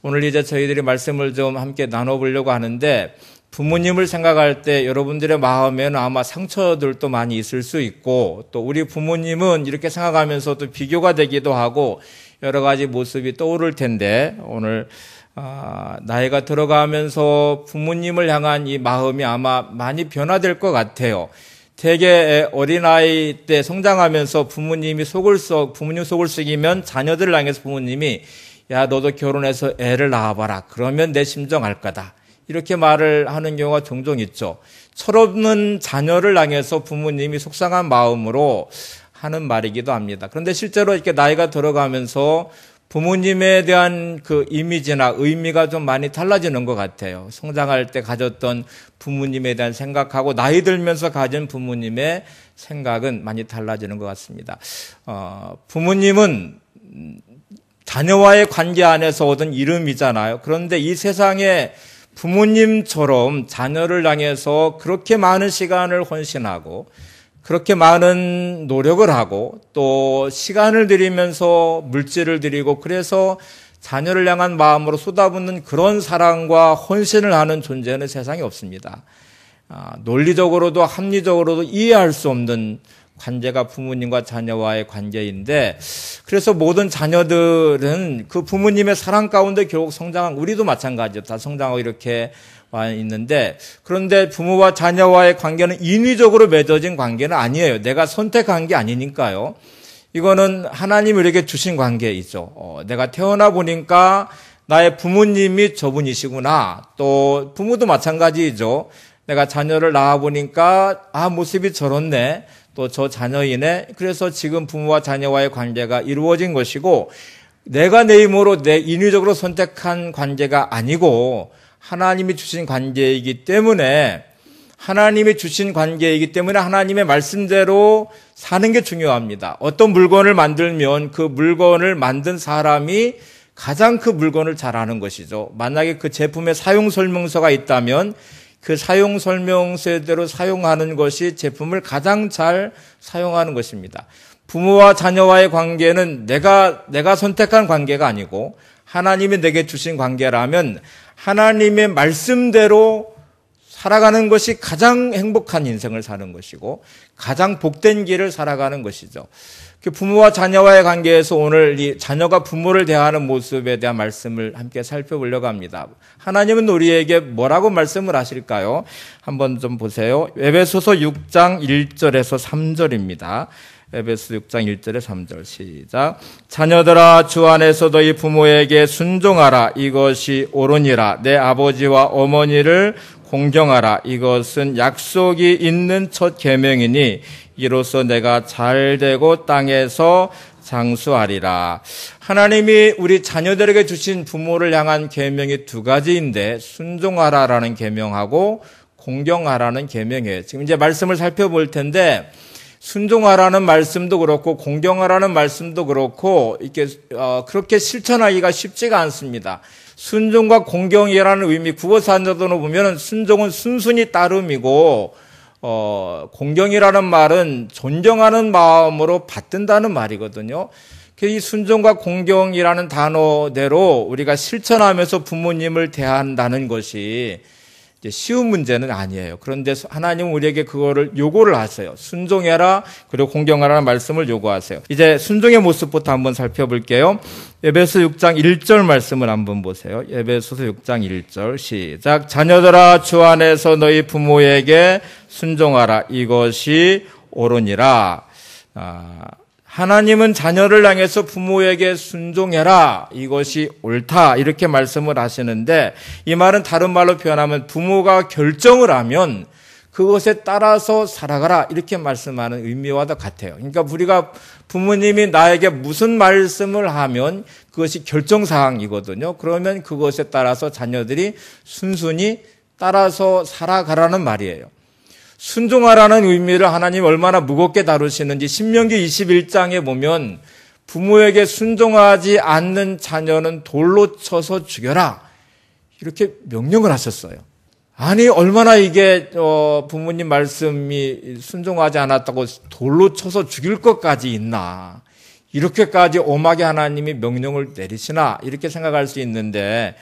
오늘 이제 저희들이 말씀을 좀 함께 나눠보려고 하는데, 부모님을 생각할 때 여러분들의 마음에는 아마 상처들도 많이 있을 수 있고, 또 우리 부모님은 이렇게 생각하면서 또 비교가 되기도 하고 여러 가지 모습이 떠오를 텐데, 오늘 나이가 들어가면서 부모님을 향한 이 마음이 아마 많이 변화될 것 같아요. 되게 어린아이 때 성장하면서 부모님 속을 썩이면 자녀들을 향해서 부모님이 야, 너도 결혼해서 애를 낳아봐라. 그러면 내 심정 알 거다. 이렇게 말을 하는 경우가 종종 있죠. 철없는 자녀를 향해서 부모님이 속상한 마음으로 하는 말이기도 합니다. 그런데 실제로 이렇게 나이가 들어가면서 부모님에 대한 그 이미지나 의미가 좀 많이 달라지는 것 같아요. 성장할 때 가졌던 부모님에 대한 생각하고 나이 들면서 가진 부모님의 생각은 많이 달라지는 것 같습니다. 부모님은 자녀와의 관계 안에서 얻은 이름이잖아요. 그런데 이 세상에 부모님처럼 자녀를 향해서 그렇게 많은 시간을 헌신하고 그렇게 많은 노력을 하고 또 시간을 들이면서 물질을 들이고 그래서 자녀를 향한 마음으로 쏟아붓는 그런 사랑과 헌신을 하는 존재는 세상에 없습니다. 논리적으로도 합리적으로도 이해할 수 없는 관계가 부모님과 자녀와의 관계인데, 그래서 모든 자녀들은 그 부모님의 사랑 가운데 결국 성장한, 우리도 마찬가지죠. 다 성장하고 이렇게 와 있는데, 그런데 부모와 자녀와의 관계는 인위적으로 맺어진 관계는 아니에요. 내가 선택한 게 아니니까요. 이거는 하나님이 우리에게 주신 관계이죠. 내가 태어나 보니까 나의 부모님이 저분이시구나. 또 부모도 마찬가지죠. 내가 자녀를 낳아 보니까 모습이 저렇네. 또 저 자녀이네. 그래서 지금 부모와 자녀와의 관계가 이루어진 것이고, 내가 내 힘으로 내 인위적으로 선택한 관계가 아니고 하나님이 주신 관계이기 때문에, 하나님의 말씀대로 사는 게 중요합니다. 어떤 물건을 만들면 그 물건을 만든 사람이 가장 그 물건을 잘 아는 것이죠. 만약에 그 제품에 사용 설명서가 있다면 그 사용 설명서대로 사용하는 것이 제품을 가장 잘 사용하는 것입니다. 부모와 자녀와의 관계는 내가 선택한 관계가 아니고 하나님이 내게 주신 관계라면 하나님의 말씀대로 살아가는 것이 가장 행복한 인생을 사는 것이고 가장 복된 길을 살아가는 것이죠. 부모와 자녀와의 관계에서 오늘 이 자녀가 부모를 대하는 모습에 대한 말씀을 함께 살펴보려고 합니다. 하나님은 우리에게 뭐라고 말씀을 하실까요? 한번 좀 보세요. 에베소서 6장 1절에서 3절입니다. 에베소 6장 1절에 3절 시작. 자녀들아 주 안에서 너희 부모에게 순종하라. 이것이 옳으니라. 내 아버지와 어머니를 공경하라. 이것은 약속이 있는 첫 계명이니 이로써 내가 잘되고 땅에서 장수하리라. 하나님이 우리 자녀들에게 주신 부모를 향한 계명이 두 가지인데 순종하라라는 계명하고 공경하라는 계명이에요. 지금 이제 말씀을 살펴볼 텐데 순종하라는 말씀도 그렇고 공경하라는 말씀도 그렇고 이렇게 그렇게 실천하기가 쉽지가 않습니다. 순종과 공경이라는 의미, 국어사전으로 보면 순종은 순순히 따름이고 공경이라는 말은 존경하는 마음으로 받든다는 말이거든요. 이 순종과 공경이라는 단어대로 우리가 실천하면서 부모님을 대한다는 것이 쉬운 문제는 아니에요. 그런데 하나님은 우리에게 그거를 요구를 하세요. 순종해라, 그리고 공경하라는 말씀을 요구하세요. 이제 순종의 모습부터 한번 살펴볼게요. 에베소 6장 1절 말씀을 한번 보세요. 에베소서 6장 1절 시작. 자녀들아 주 안에서 너희 부모에게 순종하라. 이것이 옳으니라. 하나님은 자녀를 향해서 부모에게 순종해라. 이것이 옳다. 이렇게 말씀을 하시는데 이 말은 다른 말로 표현하면 부모가 결정을 하면 그것에 따라서 살아가라. 이렇게 말씀하는 의미와도 같아요. 그러니까 우리가 부모님이 나에게 무슨 말씀을 하면 그것이 결정사항이거든요. 그러면 그것에 따라서 자녀들이 순순히 따라서 살아가라는 말이에요. 순종하라는 의미를 하나님 얼마나 무겁게 다루시는지 신명기 21장에 보면 부모에게 순종하지 않는 자녀는 돌로 쳐서 죽여라. 이렇게 명령을 하셨어요. 아니 얼마나 이게 부모님 말씀이 순종하지 않았다고 돌로 쳐서 죽일 것까지 있나. 이렇게까지 엄하게 하나님이 명령을 내리시나 이렇게 생각할 수 있는데,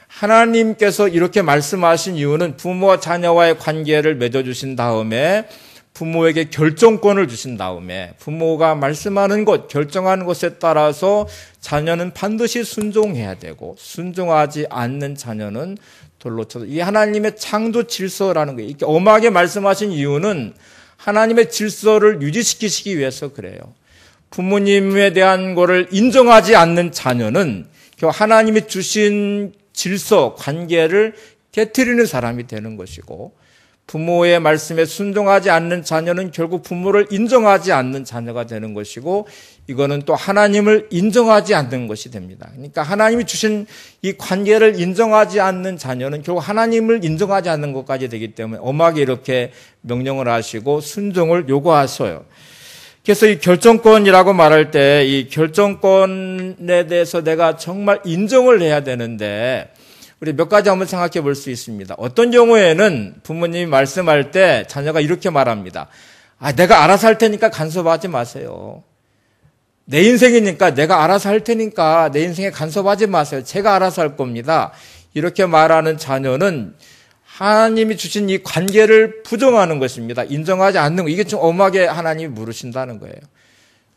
하나님께서 이렇게 말씀하신 이유는 부모와 자녀와의 관계를 맺어주신 다음에 부모에게 결정권을 주신 다음에 부모가 말씀하는 것, 결정하는 것에 따라서 자녀는 반드시 순종해야 되고, 순종하지 않는 자녀는 돌로 쳐서, 이 하나님의 창조 질서라는 거예요. 이렇게 엄하게 말씀하신 이유는 하나님의 질서를 유지시키시기 위해서 그래요. 부모님에 대한 거를 인정하지 않는 자녀는 하나님이 주신 질서, 관계를 깨트리는 사람이 되는 것이고, 부모의 말씀에 순종하지 않는 자녀는 결국 부모를 인정하지 않는 자녀가 되는 것이고, 이거는 또 하나님을 인정하지 않는 것이 됩니다. 그러니까 하나님이 주신 이 관계를 인정하지 않는 자녀는 결국 하나님을 인정하지 않는 것까지 되기 때문에 엄하게 이렇게 명령을 하시고 순종을 요구하셔요. 그래서 이 결정권이라고 말할 때 이 결정권에 대해서 내가 정말 인정을 해야 되는데, 우리 몇 가지 한번 생각해 볼 수 있습니다. 어떤 경우에는 부모님이 말씀할 때 자녀가 이렇게 말합니다. 내가 알아서 할 테니까 간섭하지 마세요. 내 인생이니까 내가 알아서 할 테니까 내 인생에 간섭하지 마세요. 제가 알아서 할 겁니다. 이렇게 말하는 자녀는 하나님이 주신 이 관계를 부정하는 것입니다. 인정하지 않는 거. 이게 좀 엄하게 하나님이 물으신다는 거예요.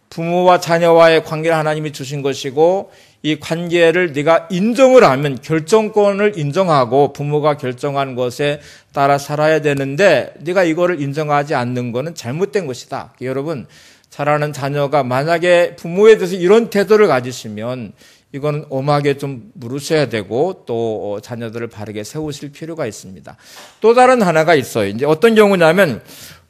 부모와 자녀와의 관계를 하나님이 주신 것이고, 이 관계를 네가 인정을 하면 결정권을 인정하고 부모가 결정한 것에 따라 살아야 되는데, 네가 이거를 인정하지 않는 것은 잘못된 것이다. 여러분, 자라는 자녀가 만약에 부모에 대해서 이런 태도를 가지시면 이거는 엄하게 좀 물으셔야 되고, 또 자녀들을 바르게 세우실 필요가 있습니다. 또 다른 하나가 있어요. 이제 어떤 경우냐면,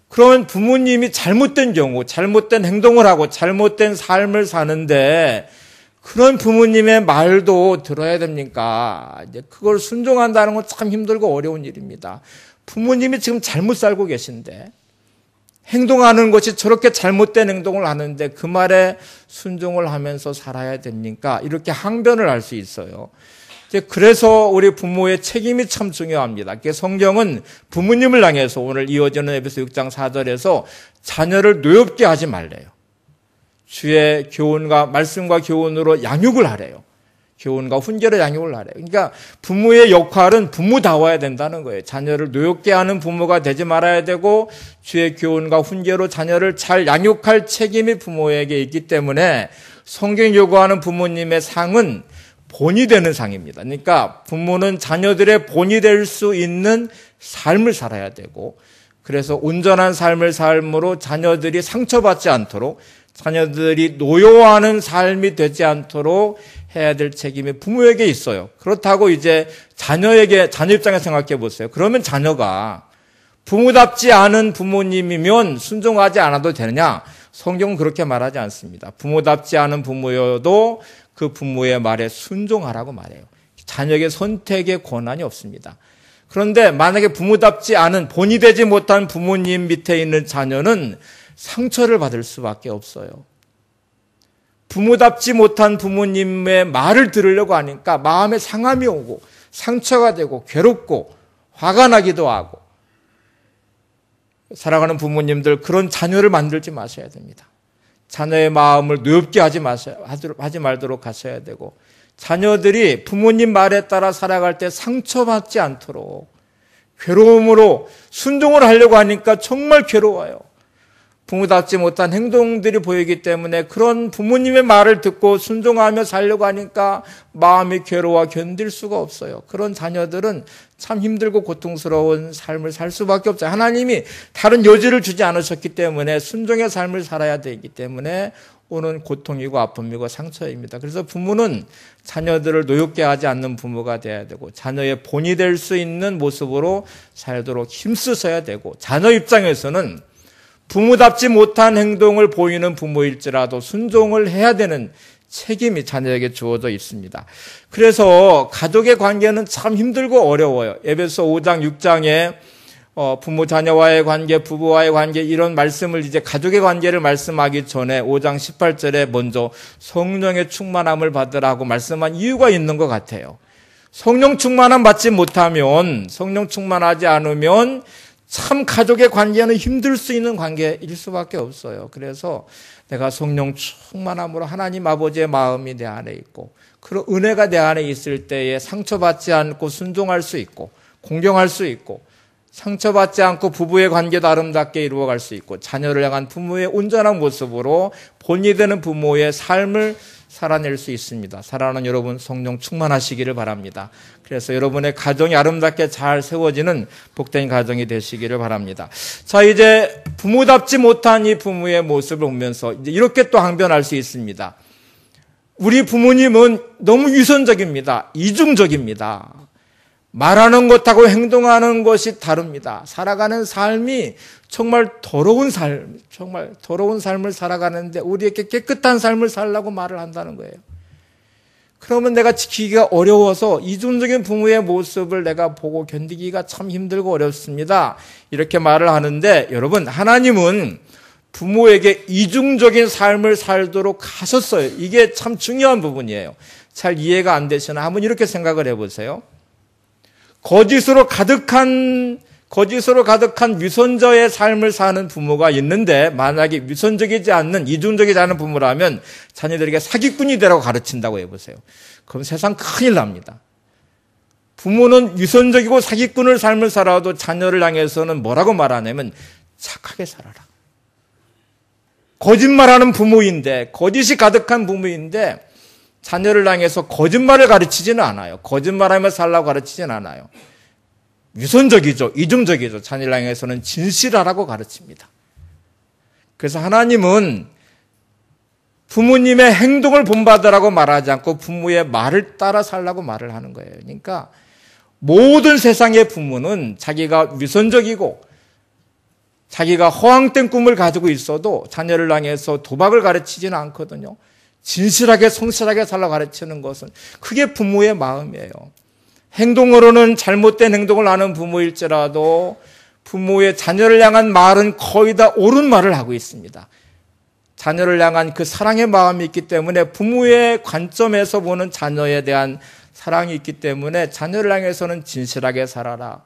그러면 부모님이 잘못된 경우, 잘못된 행동을 하고 잘못된 삶을 사는데 그런 부모님의 말도 들어야 됩니까? 이제 그걸 순종한다는 건 참 힘들고 어려운 일입니다. 부모님이 지금 잘못 살고 계신데, 행동하는 것이 저렇게 잘못된 행동을 하는데 그 말에 순종을 하면서 살아야 됩니까? 이렇게 항변을 할 수 있어요. 그래서 우리 부모의 책임이 참 중요합니다. 성경은 부모님을 향해서 오늘 이어지는 에베소 6장 4절에서 자녀를 노엽게 하지 말래요. 주의 교훈과 말씀과 교훈으로 양육을 하래요. 교훈과 훈계로 양육을 하래요. 그러니까 부모의 역할은 부모다워야 된다는 거예요. 자녀를 노엽게 하는 부모가 되지 말아야 되고, 주의 교훈과 훈계로 자녀를 잘 양육할 책임이 부모에게 있기 때문에 성경이 요구하는 부모님의 상은 본이 되는 상입니다. 그러니까 부모는 자녀들의 본이 될 수 있는 삶을 살아야 되고, 그래서 온전한 삶을 삶으로 자녀들이 상처받지 않도록, 자녀들이 노여워하는 삶이 되지 않도록 해야 될 책임이 부모에게 있어요. 그렇다고 이제 자녀 입장에서 생각해 보세요. 그러면 자녀가 부모답지 않은 부모님이면 순종하지 않아도 되느냐? 성경은 그렇게 말하지 않습니다. 부모답지 않은 부모여도 그 부모의 말에 순종하라고 말해요. 자녀에게 선택의 권한이 없습니다. 그런데 만약에 부모답지 않은, 본이 되지 못한 부모님 밑에 있는 자녀는 상처를 받을 수밖에 없어요. 부모답지 못한 부모님의 말을 들으려고 하니까 마음에 상함이 오고 상처가 되고 괴롭고 화가 나기도 하고, 사랑하는 부모님들, 그런 자녀를 만들지 마셔야 됩니다. 자녀의 마음을 노엽게 하지 말도록 하셔야 되고, 자녀들이 부모님 말에 따라 살아갈 때 상처받지 않도록 괴로움으로 순종을 하려고 하니까 정말 괴로워요. 부모답지 못한 행동들이 보이기 때문에 그런 부모님의 말을 듣고 순종하며 살려고 하니까 마음이 괴로워 견딜 수가 없어요. 그런 자녀들은 참 힘들고 고통스러운 삶을 살 수밖에 없어요. 하나님이 다른 여지를 주지 않으셨기 때문에 순종의 삶을 살아야 되기 때문에 오는 고통이고 아픔이고 상처입니다. 그래서 부모는 자녀들을 노엽게 하지 않는 부모가 되어야 되고, 자녀의 본이 될 수 있는 모습으로 살도록 힘쓰셔야 되고, 자녀 입장에서는 부모답지 못한 행동을 보이는 부모일지라도 순종을 해야 되는 책임이 자녀에게 주어져 있습니다. 그래서 가족의 관계는 참 힘들고 어려워요. 에베소 5장, 6장에 부모 자녀와의 관계, 부부와의 관계, 이런 말씀을 이제 가족의 관계를 말씀하기 전에 5장 18절에 먼저 성령의 충만함을 받으라고 말씀한 이유가 있는 것 같아요. 성령 충만함 받지 못하면, 성령 충만하지 않으면 참 가족의 관계는 힘들 수 있는 관계일 수밖에 없어요. 그래서 내가 성령 충만함으로 하나님 아버지의 마음이 내 안에 있고 그런 은혜가 내 안에 있을 때에 상처받지 않고 순종할 수 있고 공경할 수 있고 상처받지 않고 부부의 관계도 아름답게 이루어갈 수 있고 자녀를 향한 부모의 온전한 모습으로 본이 되는 부모의 삶을 살아낼 수 있습니다. 사랑하는 여러분, 성령 충만하시기를 바랍니다. 그래서 여러분의 가정이 아름답게 잘 세워지는 복된 가정이 되시기를 바랍니다. 자, 이제 부모답지 못한 이 부모의 모습을 보면서 이제 이렇게 또 항변할 수 있습니다. 우리 부모님은 너무 유선적입니다. 이중적입니다. 말하는 것하고 행동하는 것이 다릅니다. 살아가는 삶이 정말 더러운 삶을 살아가는데 우리에게 깨끗한 삶을 살라고 말을 한다는 거예요. 그러면 내가 지키기가 어려워서 이중적인 부모의 모습을 내가 보고 견디기가 참 힘들고 어렵습니다. 이렇게 말을 하는데 여러분, 하나님은 부모에게 이중적인 삶을 살도록 하셨어요. 이게 참 중요한 부분이에요. 잘 이해가 안 되시나 한번 이렇게 생각을 해보세요. 거짓으로 가득한 위선자의 삶을 사는 부모가 있는데 만약에 위선적이지 않는 이중적이지 않은 부모라면 자녀들에게 사기꾼이 되라고 가르친다고 해보세요. 그럼 세상 큰일 납니다. 부모는 위선적이고 사기꾼을 삶을 살아도 자녀를 향해서는 뭐라고 말하냐면 착하게 살아라. 거짓말하는 부모인데 거짓이 가득한 부모인데 자녀를 향해서 거짓말을 가르치지는 않아요. 거짓말하며 살라고 가르치지는 않아요. 유선적이죠. 이중적이죠. 자녀를 향해서는 진실하라고 가르칩니다. 그래서 하나님은 부모님의 행동을 본받으라고 말하지 않고 부모의 말을 따라 살라고 말을 하는 거예요. 그러니까 모든 세상의 부모는 자기가 위선적이고 자기가 허황된 꿈을 가지고 있어도 자녀를 향해서 도박을 가르치지는 않거든요. 진실하게 성실하게 살라고 가르치는 것은 그게 부모의 마음이에요. 행동으로는 잘못된 행동을 하는 부모일지라도 부모의 자녀를 향한 말은 거의 다 옳은 말을 하고 있습니다. 자녀를 향한 그 사랑의 마음이 있기 때문에 부모의 관점에서 보는 자녀에 대한 사랑이 있기 때문에 자녀를 향해서는 진실하게 살아라,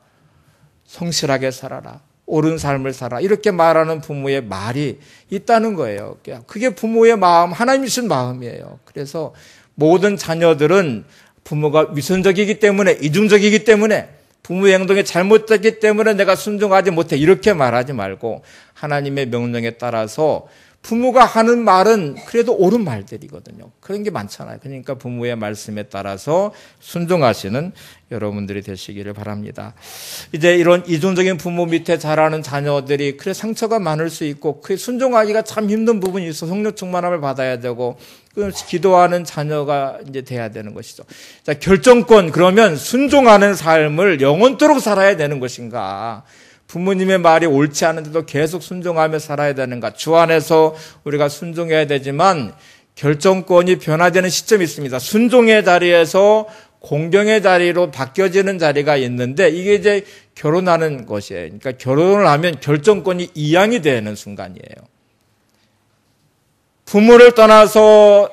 성실하게 살아라, 옳은 삶을 살아 이렇게 말하는 부모의 말이 있다는 거예요. 그게 부모의 마음, 하나님이신 마음이에요. 그래서 모든 자녀들은 부모가 위선적이기 때문에 이중적이기 때문에 부모의 행동이 잘못됐기 때문에 내가 순종하지 못해 이렇게 말하지 말고 하나님의 명령에 따라서 부모가 하는 말은 그래도 옳은 말들이거든요. 그런 게 많잖아요. 그러니까 부모의 말씀에 따라서 순종하시는 여러분들이 되시기를 바랍니다. 이제 이런 이중적인 부모 밑에 자라는 자녀들이 그래 상처가 많을 수 있고 그 순종하기가 참 힘든 부분이 있어. 성령 충만함을 받아야 되고 기도하는 자녀가 이제 돼야 되는 것이죠. 자, 결정권, 그러면 순종하는 삶을 영원토록 살아야 되는 것인가? 부모님의 말이 옳지 않은데도 계속 순종하며 살아야 되는가? 주 안에서 우리가 순종해야 되지만 결정권이 변화되는 시점이 있습니다. 순종의 자리에서 공경의 자리로 바뀌어지는 자리가 있는데 이게 이제 결혼하는 것이에요. 그러니까 결혼을 하면 결정권이 이양이 되는 순간이에요. 부모를 떠나서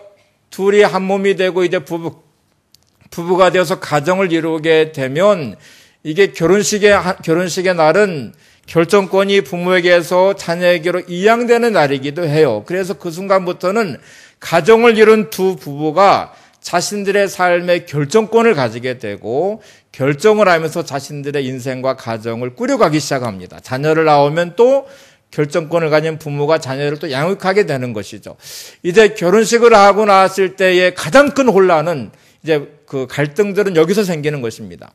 둘이 한 몸이 되고 이제 부부가 되어서 가정을 이루게 되면 이게 결혼식의 날은 결정권이 부모에게서 자녀에게로 이양되는 날이기도 해요. 그래서 그 순간부터는 가정을 이룬 두 부부가 자신들의 삶의 결정권을 가지게 되고 결정을 하면서 자신들의 인생과 가정을 꾸려가기 시작합니다. 자녀를 낳으면 또 결정권을 가진 부모가 자녀를 또 양육하게 되는 것이죠. 이제 결혼식을 하고 나왔을 때의 가장 큰 혼란은 이제 그 갈등들은 여기서 생기는 것입니다.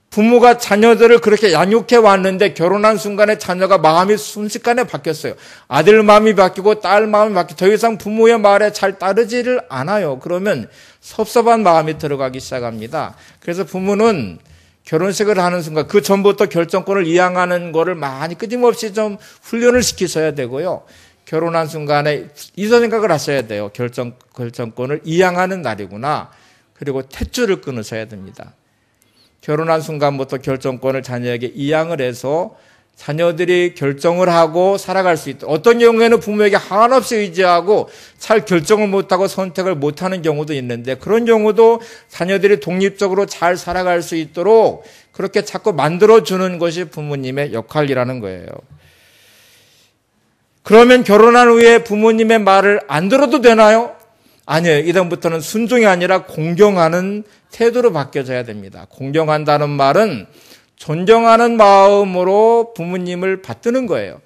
부모가 자녀들을 그렇게 양육해 왔는데 결혼한 순간에 자녀가 마음이 순식간에 바뀌었어요. 아들 마음이 바뀌고 딸 마음이 바뀌고 더 이상 부모의 말에 잘 따르지를 않아요. 그러면 섭섭한 마음이 들어가기 시작합니다. 그래서 부모는 결혼식을 하는 순간 그 전부터 결정권을 이양하는 거를 많이 끊임없이 좀 훈련을 시키셔야 되고요. 결혼한 순간에 이런 생각을 하셔야 돼요. 결정권을 이양하는 날이구나. 그리고 탯줄을 끊으셔야 됩니다. 결혼한 순간부터 결정권을 자녀에게 이양을 해서 자녀들이 결정을 하고 살아갈 수 있도록, 어떤 경우에는 부모에게 한없이 의지하고 잘 결정을 못하고 선택을 못하는 경우도 있는데, 그런 경우도 자녀들이 독립적으로 잘 살아갈 수 있도록 그렇게 자꾸 만들어주는 것이 부모님의 역할이라는 거예요. 그러면 결혼한 후에 부모님의 말을 안 들어도 되나요? 아니에요. 이전부터는 순종이 아니라 공경하는 태도로 바뀌어져야 됩니다. 공경한다는 말은 존경하는 마음으로 부모님을 받드는 거예요.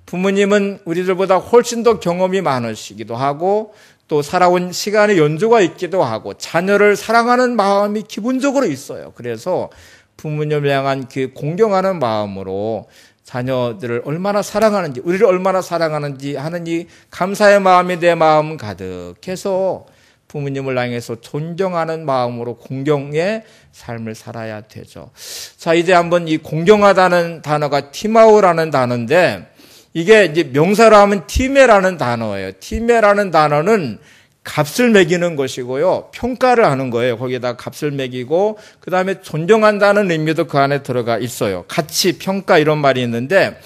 부모님은 우리들보다 훨씬 더 경험이 많으시기도 하고 또 살아온 시간의 연조가 있기도 하고 자녀를 사랑하는 마음이 기본적으로 있어요. 그래서 부모님을 향한 그 공경하는 마음으로 자녀들을 얼마나 사랑하는지, 우리를 얼마나 사랑하는지 하는 이 감사의 마음이 내 마음 가득해서 부모님을 향해서 존경하는 마음으로 공경의 삶을 살아야 되죠. 자, 이제 한번 이 공경하다는 단어가 티마우라는 단어인데, 이게 이제 명사로 하면 티메라는 단어예요. 티메라는 단어는 값을 매기는 것이고요. 평가를 하는 거예요. 거기에다 값을 매기고, 그 다음에 존경한다는 의미도 그 안에 들어가 있어요. 가치, 평가 이런 말이 있는데,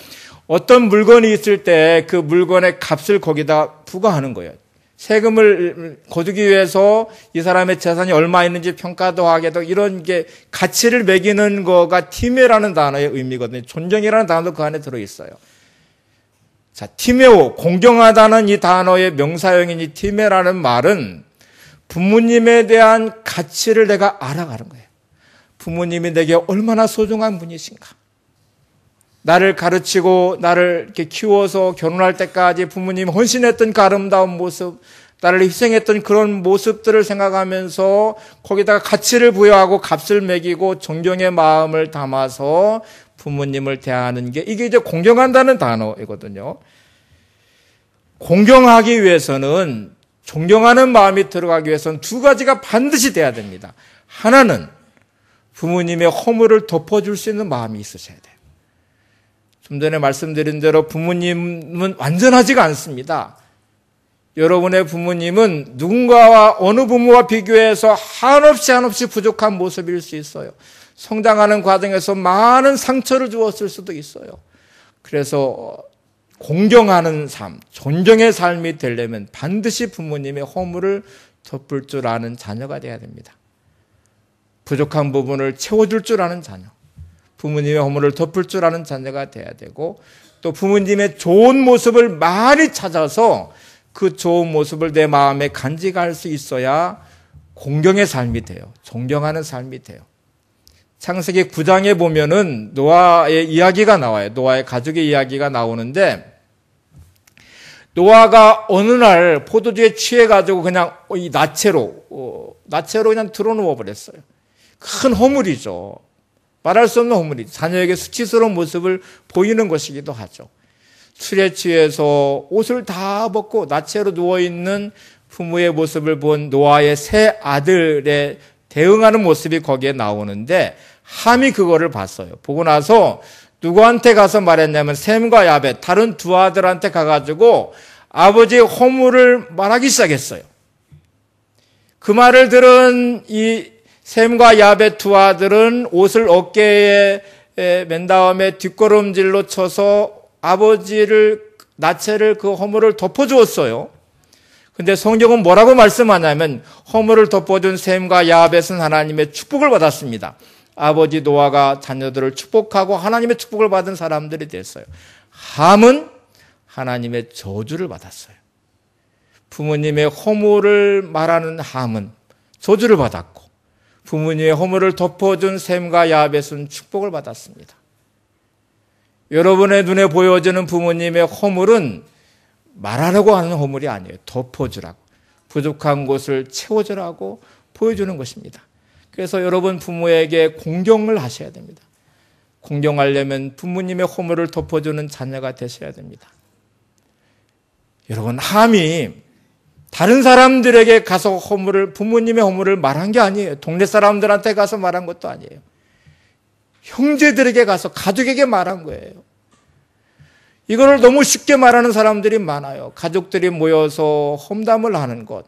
어떤 물건이 있을 때 그 물건의 값을 거기다 부과하는 거예요. 세금을 거두기 위해서 이 사람의 재산이 얼마 있는지 평가도 하게 되고, 이런 게 가치를 매기는 거가 티메라는 단어의 의미거든요. 존경이라는 단어도 그 안에 들어있어요. 자, 티메오, 공경하다는 이 단어의 명사형인 이 티메라는 말은 부모님에 대한 가치를 내가 알아가는 거예요. 부모님이 내게 얼마나 소중한 분이신가. 나를 가르치고 나를 이렇게 키워서 결혼할 때까지 부모님이 헌신했던 그 아름다운 모습, 나를 희생했던 그런 모습들을 생각하면서 거기다가 가치를 부여하고 값을 매기고 존경의 마음을 담아서 부모님을 대하는 게, 이게 이제 공경한다는 단어이거든요. 공경하기 위해서는, 존경하는 마음이 들어가기 위해서는 두 가지가 반드시 돼야 됩니다. 하나는 부모님의 허물을 덮어줄 수 있는 마음이 있으셔야 돼요. 좀 전에 말씀드린 대로 부모님은 완전하지가 않습니다. 여러분의 부모님은 누군가와 어느 부모와 비교해서 한없이 부족한 모습일 수 있어요. 성장하는 과정에서 많은 상처를 주었을 수도 있어요. 그래서 공경하는 삶, 존경의 삶이 되려면 반드시 부모님의 허물을 덮을 줄 아는 자녀가 되어야 됩니다. 부족한 부분을 채워줄 줄 아는 자녀, 부모님의 허물을 덮을 줄 아는 자녀가 되어야 되고, 또 부모님의 좋은 모습을 많이 찾아서 그 좋은 모습을 내 마음에 간직할 수 있어야 공경의 삶이 돼요. 존경하는 삶이 돼요. 창세기 9장에 보면은 노아의 이야기가 나와요. 노아의 가족의 이야기가 나오는데, 노아가 어느 날 포도주에 취해가지고 그냥 이 나체로 그냥 들어누워 버렸어요. 큰 허물이죠. 말할 수 없는 허물이, 자녀에게 수치스러운 모습을 보이는 것이기도 하죠. 술에 취해서 옷을 다 벗고 나체로 누워있는 부모의 모습을 본 노아의 세 아들의 대응하는 모습이 거기에 나오는데, 함이 그거를 봤어요. 보고 나서 누구한테 가서 말했냐면 셈과 야벳, 다른 두 아들한테 가가지고 아버지의 허물을 말하기 시작했어요. 그 말을 들은 이 셈과 야벳 두 아들은 옷을 어깨에 맨 다음에 뒷걸음질로 쳐서 아버지를, 나체를, 그 허물을 덮어주었어요. 근데 성경은 뭐라고 말씀하냐면, 허물을 덮어준 셈과 야벳은 하나님의 축복을 받았습니다. 아버지 노아가 자녀들을 축복하고 하나님의 축복을 받은 사람들이 됐어요. 함은 하나님의 저주를 받았어요. 부모님의 허물을 말하는 함은 저주를 받았고, 부모님의 허물을 덮어준 셈과 야벳은 축복을 받았습니다. 여러분의 눈에 보여지는 부모님의 허물은 말하려고 하는 허물이 아니에요. 덮어주라고, 부족한 곳을 채워주라고 보여주는 것입니다. 그래서 여러분 부모에게 공경을 하셔야 됩니다. 공경하려면 부모님의 허물을 덮어주는 자녀가 되셔야 됩니다. 여러분, 함이 다른 사람들에게 가서 부모님의 허물을 말한 게 아니에요. 동네 사람들한테 가서 말한 것도 아니에요. 형제들에게 가서, 가족에게 말한 거예요. 이거를 너무 쉽게 말하는 사람들이 많아요. 가족들이 모여서 험담을 하는 것,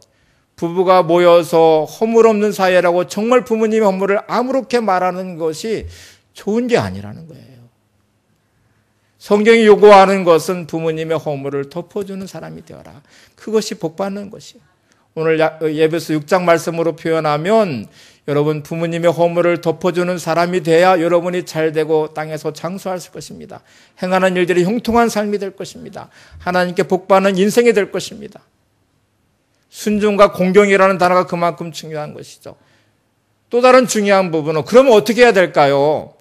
부부가 모여서 허물 없는 사이라고 정말 부모님의 허물을 아무렇게 말하는 것이 좋은 게 아니라는 거예요. 성경이 요구하는 것은 부모님의 허물을 덮어주는 사람이 되어라. 그것이 복받는 것이에요. 오늘 예배서 6장 말씀으로 표현하면 여러분 부모님의 허물을 덮어주는 사람이 돼야 여러분이 잘되고 땅에서 장수할 것입니다. 행하는 일들이 형통한 삶이 될 것입니다. 하나님께 복받는 인생이 될 것입니다. 순종과 공경이라는 단어가 그만큼 중요한 것이죠. 또 다른 중요한 부분은 그러면 어떻게 해야 될까요?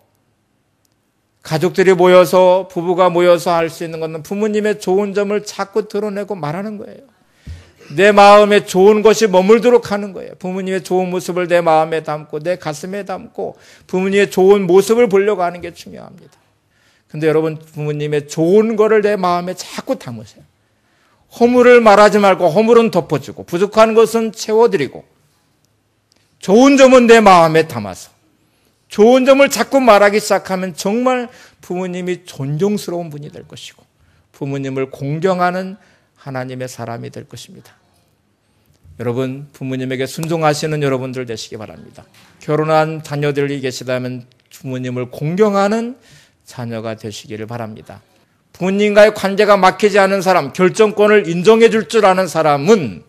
가족들이 모여서 부부가 모여서 할 수 있는 것은 부모님의 좋은 점을 자꾸 드러내고 말하는 거예요. 내 마음에 좋은 것이 머물도록 하는 거예요. 부모님의 좋은 모습을 내 마음에 담고 내 가슴에 담고 부모님의 좋은 모습을 보려고 하는 게 중요합니다. 근데 여러분 부모님의 좋은 거를 내 마음에 자꾸 담으세요. 허물을 말하지 말고 허물은 덮어주고 부족한 것은 채워드리고 좋은 점은 내 마음에 담아서 좋은 점을 자꾸 말하기 시작하면 정말 부모님이 존경스러운 분이 될 것이고 부모님을 공경하는 하나님의 사람이 될 것입니다. 여러분 부모님에게 순종하시는 여러분들 되시기 바랍니다. 결혼한 자녀들이 계시다면 부모님을 공경하는 자녀가 되시기를 바랍니다. 부모님과의 관계가 막히지 않은 사람, 결정권을 인정해 줄 줄 아는 사람은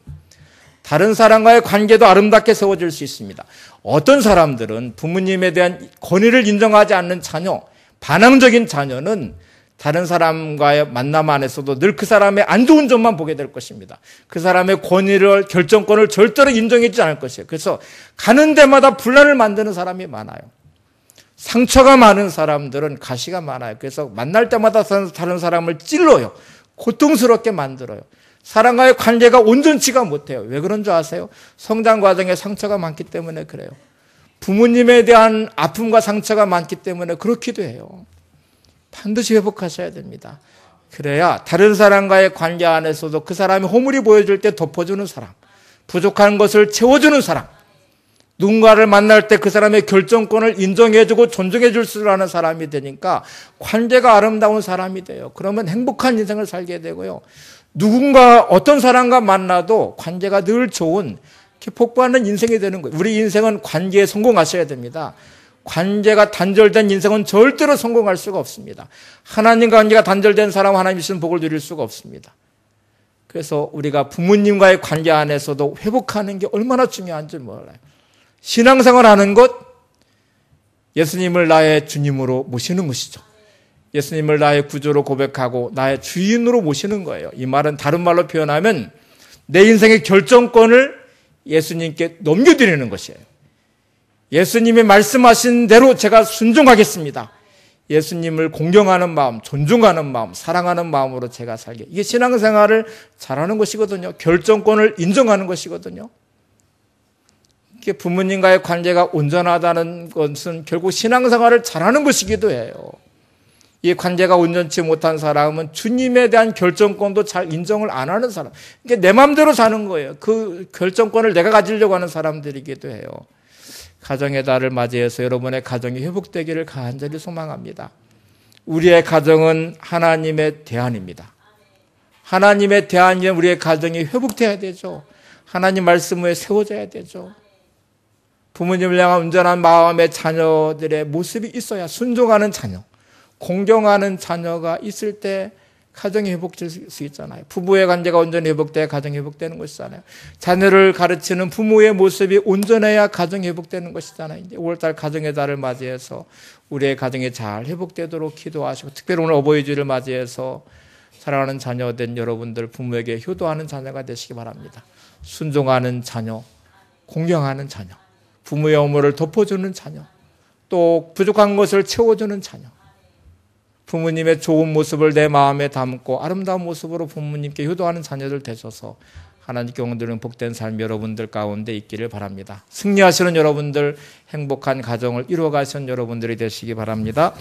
다른 사람과의 관계도 아름답게 세워질 수 있습니다. 어떤 사람들은 부모님에 대한 권위를 인정하지 않는 자녀, 반항적인 자녀는 다른 사람과의 만남 안에서도 늘 그 사람의 안 좋은 점만 보게 될 것입니다. 그 사람의 권위를, 결정권을 절대로 인정하지 않을 것이에요. 그래서 가는 데마다 분란을 만드는 사람이 많아요. 상처가 많은 사람들은 가시가 많아요. 그래서 만날 때마다 다른 사람을 찔러요. 고통스럽게 만들어요. 사람과의 관계가 온전치가 못해요. 왜 그런 줄 아세요? 성장 과정에 상처가 많기 때문에 그래요. 부모님에 대한 아픔과 상처가 많기 때문에 그렇기도 해요. 반드시 회복하셔야 됩니다. 그래야 다른 사람과의 관계 안에서도 그 사람이 허물이 보여질 때 덮어주는 사람, 부족한 것을 채워주는 사람, 누군가를 만날 때 그 사람의 결정권을 인정해주고 존중해줄 줄 아는 사람이 되니까 관계가 아름다운 사람이 돼요. 그러면 행복한 인생을 살게 되고요. 누군가 어떤 사람과 만나도 관계가 늘 좋은 이렇게 복받는 인생이 되는 거예요. 우리 인생은 관계에 성공하셔야 됩니다. 관계가 단절된 인생은 절대로 성공할 수가 없습니다. 하나님과 관계가 단절된 사람은 하나님 주시는 복을 누릴 수가 없습니다. 그래서 우리가 부모님과의 관계 안에서도 회복하는 게 얼마나 중요한지 몰라요. 신앙생활 하는 것, 예수님을 나의 주님으로 모시는 것이죠. 예수님을 나의 구주로 고백하고 나의 주인으로 모시는 거예요. 이 말은 다른 말로 표현하면 내 인생의 결정권을 예수님께 넘겨드리는 것이에요. 예수님이 말씀하신 대로 제가 순종하겠습니다. 예수님을 공경하는 마음, 존중하는 마음, 사랑하는 마음으로 제가 살게. 이게 신앙생활을 잘하는 것이거든요. 결정권을 인정하는 것이거든요. 이게 부모님과의 관계가 온전하다는 것은 결국 신앙생활을 잘하는 것이기도 해요. 이 관계가 온전치 못한 사람은 주님에 대한 결정권도 잘 인정을 안 하는 사람. 이게 내 마음대로 사는 거예요. 그 결정권을 내가 가지려고 하는 사람들이기도 해요. 가정의 달을 맞이해서 여러분의 가정이 회복되기를 간절히 소망합니다. 우리의 가정은 하나님의 대안입니다. 하나님의 대안이면 우리의 가정이 회복돼야 되죠. 하나님 말씀 위에 세워져야 되죠. 부모님을 향한 온전한 마음의 자녀들의 모습이 있어야 순종하는 자녀, 공경하는 자녀가 있을 때 가정이 회복될 수 있잖아요. 부부의 관계가 온전히 회복돼야 가정이 회복되는 것이잖아요. 자녀를 가르치는 부모의 모습이 온전해야 가정이 회복되는 것이잖아요. 이제 5월달 가정의 달을 맞이해서 우리의 가정이 잘 회복되도록 기도하시고, 특별히 오늘 어버이 주일을 맞이해서 사랑하는 자녀된 여러분들 부모에게 효도하는 자녀가 되시기 바랍니다. 순종하는 자녀, 공경하는 자녀, 부모의 허물을 덮어주는 자녀, 또 부족한 것을 채워주는 자녀, 부모님의 좋은 모습을 내 마음에 담고 아름다운 모습으로 부모님께 효도하는 자녀들 되셔서 하나님께 영광드리는 복된 삶 여러분들 가운데 있기를 바랍니다. 승리하시는 여러분들, 행복한 가정을 이루어가시는 여러분들이 되시기 바랍니다.